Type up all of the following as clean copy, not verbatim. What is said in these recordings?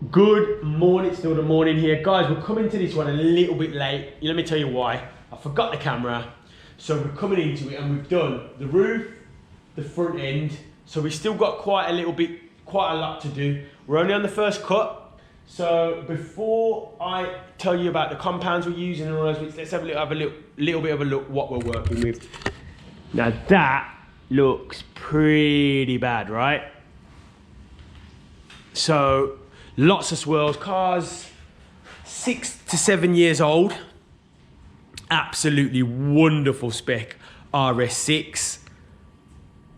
Good morning, still the morning here. Guys, we're coming to this one a little bit late. Let me tell you why. I forgot the camera. So we're coming into it and we've done the roof, the front end. So we've still got quite a lot to do. We're only on the first cut. So before I tell you about the compounds we're using and all those bits, let's have a little bit of a look what we're working with. Now that looks pretty bad, right? So lots of swirls, cars 6 to 7 years old, absolutely wonderful spec, RS6,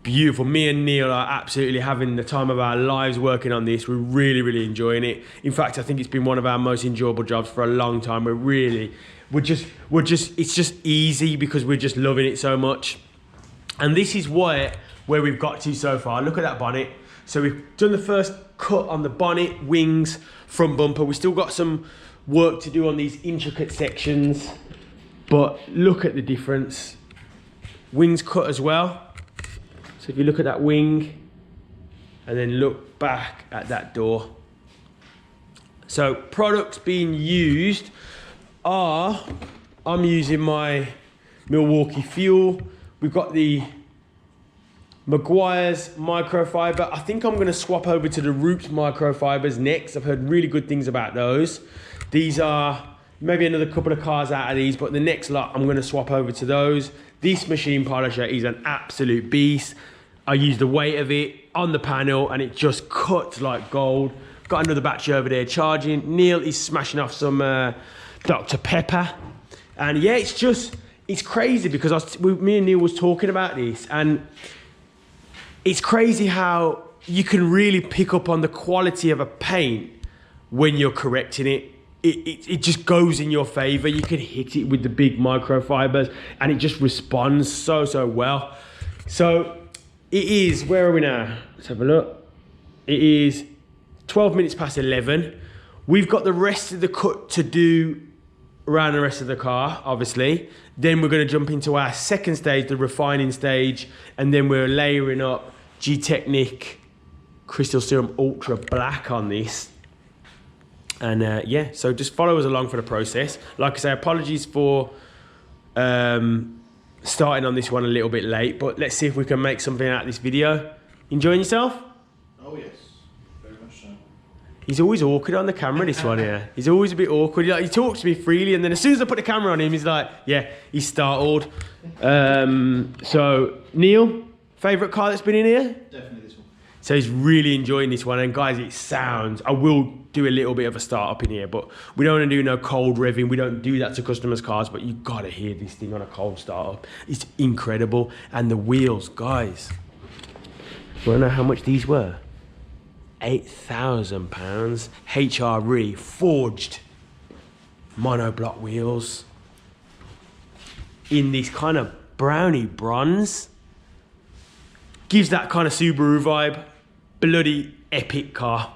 beautiful. Me and Neil are absolutely having the time of our lives working on this. We're really enjoying it. In fact, I think it's been one of our most enjoyable jobs for a long time. It's just easy because we're just loving it so much. And this is where we've got to so far. Look at that bonnet. So we've done the first cut on the bonnet, wings, front bumper. We've still got some work to do on these intricate sections, but look at the difference. Wings cut as well. So if you look at that wing and then look back at that door. So products being used are, I'm using my Milwaukee Fuel. We've got the Maguire's microfiber. I think I'm going to swap over to the Roots microfibers next. I've heard really good things about those. These are maybe another couple of cars out of these, but the next lot I'm going to swap over to those. This machine polisher is an absolute beast. I use the weight of it on the panel and it just cuts like gold. Got another battery over there charging. Neil is smashing off some Dr. Pepper. And yeah, it's crazy because me and Neil was talking about this, and it's crazy how you can really pick up on the quality of a paint when you're correcting it. It just goes in your favor. You can hit it with the big microfibers and it just responds so well. So it is, where are we now? Let's have a look. It is 12 minutes past 11. We've got the rest of the cut to do around the rest of the car, obviously. Then we're going to jump into our second stage, the refining stage, and then we're layering up G-Technic Crystal Serum Ultra Black on this. And yeah, so just follow us along for the process. Like I say, apologies for starting on this one a little bit late, but let's see if we can make something out of this video. Enjoying yourself? Oh yes, very much so. He's always awkward on the camera, this one here. He's always a bit awkward. He talks to me freely, and then as soon as I put the camera on him, he's like, yeah, he's startled. So, Neil, favourite car that's been in here? Definitely this one. So he's really enjoying this one, and guys, it sounds, I will do a little bit of a start up in here, but we don't want to do no cold revving. We don't do that to customers' cars, but you gotta hear this thing on a cold start up. It's incredible. And the wheels, guys, you wanna know how much these were? £8,000 HRE forged monoblock wheels in this kind of brownie bronze. Gives that kind of Subaru vibe. Bloody epic car.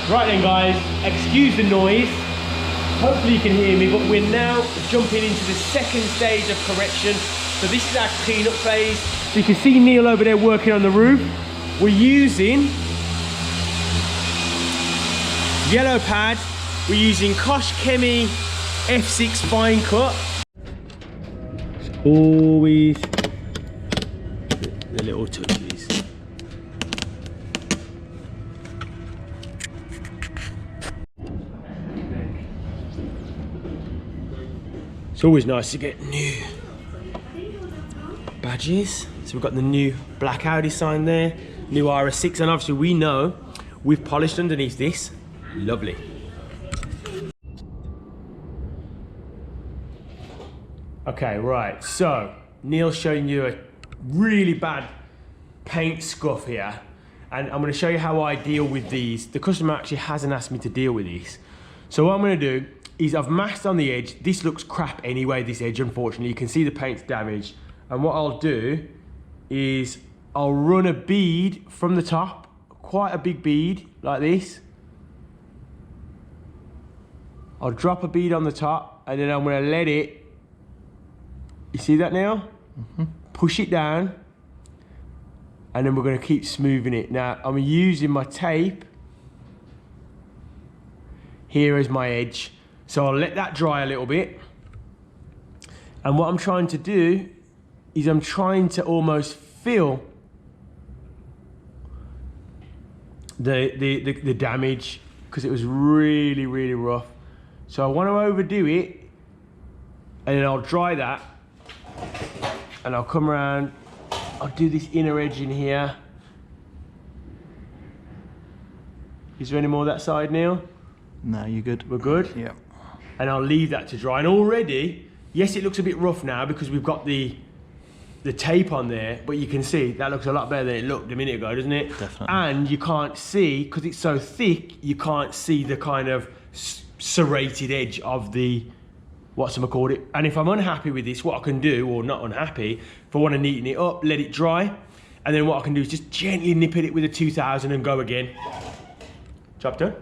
Right then guys, excuse the noise. Hopefully you can hear me, but we're now jumping into the second stage of correction. So this is our cleanup phase. So you can see Neil over there working on the roof. We're using yellow pad. We're using Kosh Chemie F6 fine cut. It's always the little touches. It's always nice to get new badges. So we've got the new black Audi sign there, new RS6, and obviously we know we've polished underneath this. Lovely. Okay, right, so Neil's showing you a really bad paint scuff here, and I'm going to show you how I deal with these. The customer actually hasn't asked me to deal with these. So what I'm going to do is I've masked on the edge. This looks crap anyway, this edge, unfortunately. You can see the paint's damaged. And what I'll do is I'll run a bead from the top, quite a big bead, like this. I'll drop a bead on the top, and then I'm going to let it, you see that now? Push it down, and then we're going to keep smoothing it. Now, I'm using my tape here as my edge. So I'll let that dry a little bit. And what I'm trying to do is I'm trying to almost fill the damage, because it was really, really rough. So I want to overdo it, and then I'll dry that, and I'll come around, I'll do this inner edge in here. Is there any more that side, Neil? No, you're good. We're good? Yeah. And I'll leave that to dry. And already, yes, it looks a bit rough now because we've got the tape on there, but you can see that looks a lot better than it looked a minute ago, doesn't it? Definitely. And you can't see, because it's so thick, you can't see the kind of serrated edge of the, what's it called it. And if I'm unhappy with this, what I can do, or not unhappy, if I want to neaten it up, let it dry, and then what I can do is just gently nip at it with a 2000 and go again. Job done.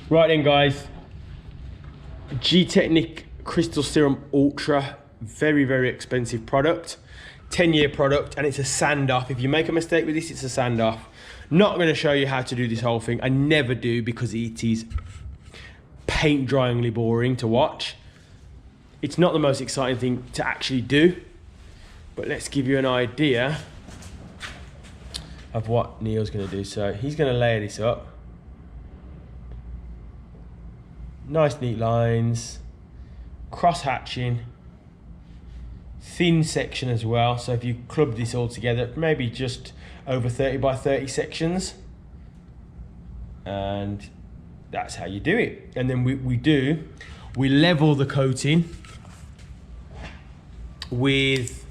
Right then guys, G-Technic Crystal Serum Ultra, very, very expensive product, 10-year product, and it's a sand off. If you make a mistake with this, it's a sand off. Not going to show you how to do this whole thing. I never do, because it is paint dryingly boring to watch. It's not the most exciting thing to actually do, but let's give you an idea of what Neil's going to do. So he's going to layer this up. Nice neat lines, cross hatching, thin section as well. So if you club this all together, maybe just over 30 by 30 sections, and that's how you do it. And then we level the coating with,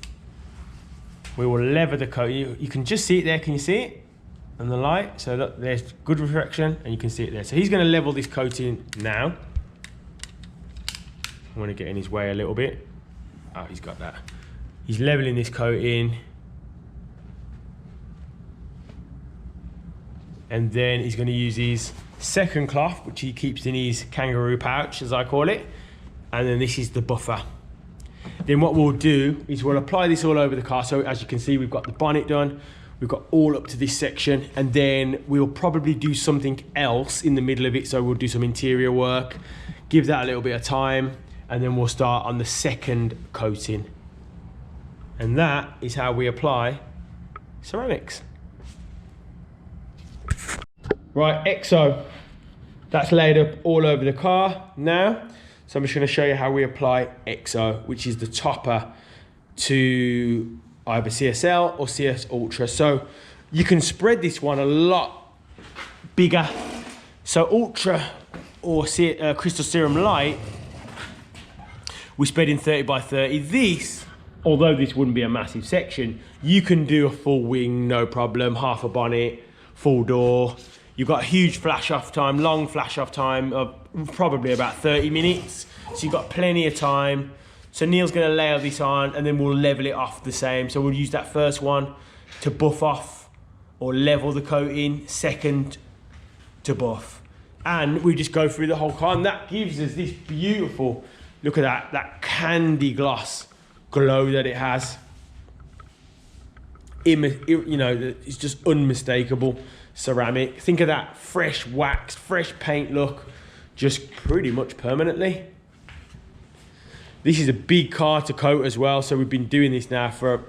we will lever the coat. You can just see it there, can you see it? And the light, so look, there's good reflection, and you can see it there. So he's going to level this coating now. I'm going to get in his way a little bit. Oh, he's got that. He's leveling this coating, and then he's going to use his second cloth, which he keeps in his kangaroo pouch, as I call it, and then this is the buffer. Then what we'll do is we'll apply this all over the car. So as you can see, we've got the bonnet done. We've got all up to this section, and then we'll probably do something else in the middle of it. So we'll do some interior work, give that a little bit of time, and then we'll start on the second coating. And that is how we apply ceramics. Right, EXO, that's laid up all over the car now. So I'm just going to show you how we apply EXO, which is the topper to either CSL or CS Ultra. So you can spread this one a lot bigger. So Ultra or Crystal Serum Light, we spread in 30 by 30. This, although this wouldn't be a massive section, you can do a full wing, no problem, half a bonnet, full door. You've got a huge flash off time, long flash off time of probably about 30 minutes. So you've got plenty of time. So Neil's gonna layer this on, and then we'll level it off the same. So we'll use that first one to buff off or level the coating. Second to buff. And we just go through the whole car, and that gives us this beautiful, look at that candy gloss glow that it has. You know, it's just unmistakable ceramic. Think of that fresh wax, fresh paint look, just pretty much permanently. This is a big car to coat as well, so we've been doing this now for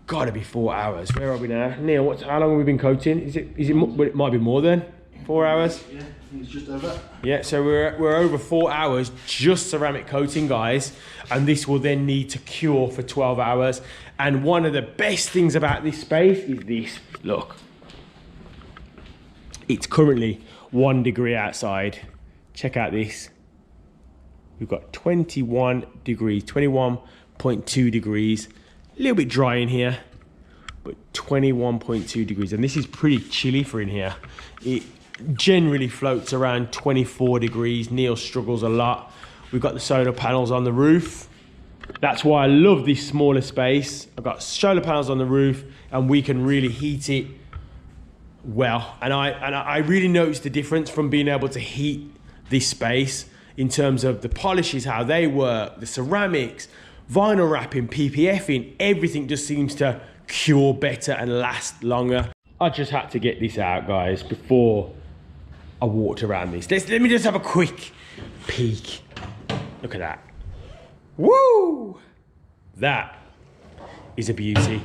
gotta be 4 hours. Where are we now, Neil? How long have we been coating? Is it? Well, it might be more than 4 hours. Yeah, I think it's just over. Yeah, so we're over 4 hours just ceramic coating, guys, and this will then need to cure for 12 hours. And one of the best things about this space is this. Look, it's currently 1 degree outside. Check out this. We've got 21 degrees, 21.2 degrees. A little bit dry in here, but 21.2 degrees. And this is pretty chilly for in here. It generally floats around 24 degrees. Neil struggles a lot. We've got the solar panels on the roof. That's why I love this smaller space. I've got solar panels on the roof, and we can really heat it well. And I really noticed the difference from being able to heat this space in terms of the polishes, how they work, the ceramics, vinyl wrapping, PPFing, everything just seems to cure better and last longer. I just had to get this out, guys, before I walked around this. Let me just have a quick peek. Look at that. Woo! That is a beauty.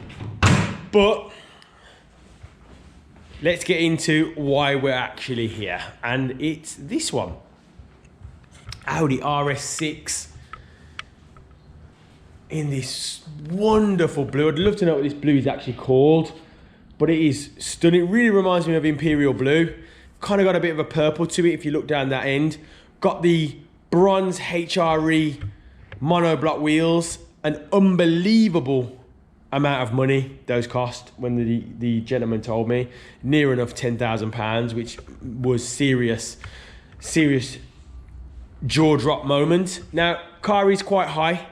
But let's get into why we're actually here. And it's this one. Audi RS6 in this wonderful blue. I'd love to know what this blue is actually called, but it is stunning. It really reminds me of Imperial Blue. Kind of got a bit of a purple to it if you look down that end. Got the bronze HRE monoblock wheels. An unbelievable amount of money those cost when the gentleman told me. Near enough £10,000, which was serious jaw drop moment. Now, car is quite high.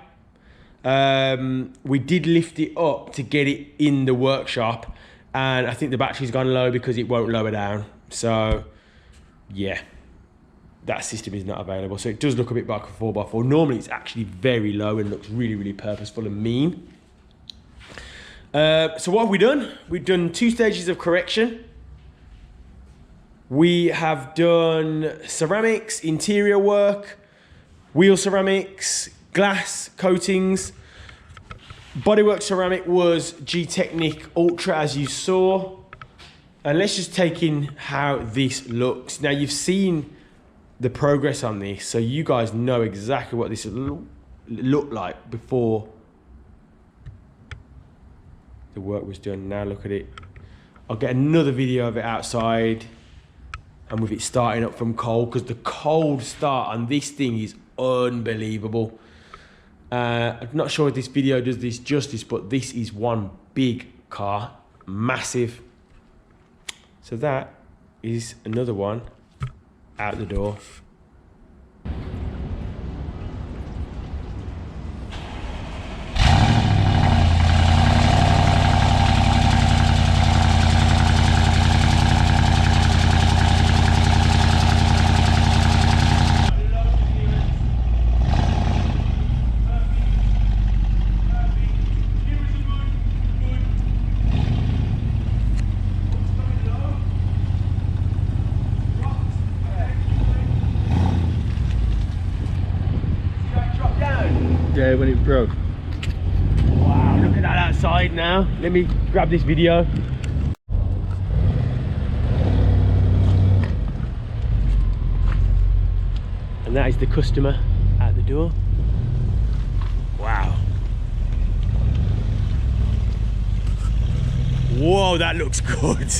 We did lift it up to get it in the workshop, and I think the battery's gone low because it won't lower down. So yeah, that system is not available. So it does look a bit like a 4x4. Normally it's actually very low and looks really, really purposeful and mean. So what have we done? We've done 2 stages of correction. We have done ceramics, interior work, wheel ceramics, glass coatings. Bodywork ceramic was G-Technic Ultra, as you saw. And let's just take in how this looks. Now, you've seen the progress on this, so you guys know exactly what this looked like before the work was done. Now look at it. I'll get another video of it outside and with it starting up from cold, because the cold start on this thing is unbelievable. I'm not sure if this video does this justice, but this is one big car, massive. So that is another one out the door. Yeah, when it broke. Wow, look at that outside now. Let me grab this video. And that is the customer at the door. Wow. Whoa, that looks good.